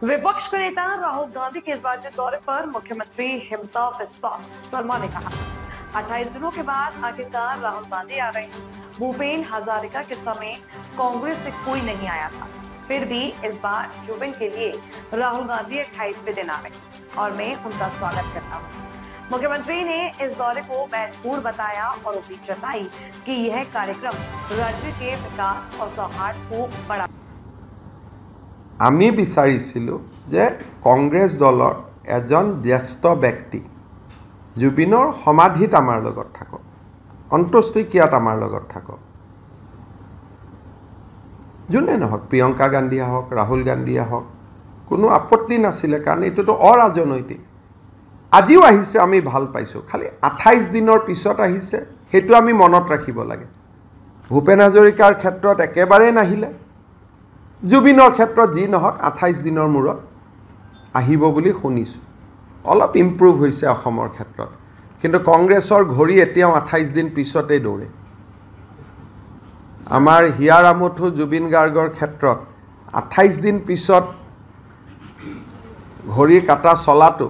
विपक्ष के नेता राहुल गांधी के इस बार दौरे पर मुख्यमंत्री हिमता बिस्वा सरमा ने कहा 28 दिनों के बाद आखिरकार राहुल गांधी आ रहे। भूपेन हजारिका के समय कांग्रेस से कोई नहीं आया था, फिर भी इस बार जुबिन के लिए राहुल गांधी 28वें दिन आ रहे और मैं उनका स्वागत करता हूँ। मुख्यमंत्री ने इस दौरे को महत्वपूर्ण बताया और उम्मीद जताई कि यह कार्यक्रम राज्य के विकास और सौहार्द को बढ़ा। আমি বিচাৰিছিলোঁ যে কংগ্ৰেছ দলৰ এজন জ্যেষ্ঠ ব্যক্তি জুবিনৰ সমাধিত আমাৰ লগত থাকক, অন্ত্যেষ্টিক্ৰিয়াত আমাৰ লগত থাকক। যোনে নহওক, প্ৰিয়ংকা গান্ধীয়ে হওক, ৰাহুল গান্ধীয়ে হওক, কোনো আপত্তি নাছিলে, কাৰণ এইটোতো অৰাজনৈতিক। আজিও আহিছে, আমি ভাল পাইছোঁ, খালি 28 দিনৰ পিছত আহিছে, সেইটো আমি মনত ৰাখিব লাগে। ভূপেন হাজৰিকাৰ ক্ষেত্ৰত একেবাৰে নাহিলে, জুবিনৰ ক্ষেত্ৰত যি নহওক 28 দিনৰ মূৰত আহিব বুলি শুনিছোঁ। অলপ ইম্প্ৰুভ হৈছে অসমৰ ক্ষেত্ৰত, কিন্তু কংগ্ৰেছৰ ঘড়ী এতিয়াও 28 দিন পিছতেই দৌৰে। আমাৰ হিয়াৰ আমঠু জুবিন গাৰ্গৰ ক্ষেত্ৰত 28 দিন পিছত ঘড়ী কাটা চলাটো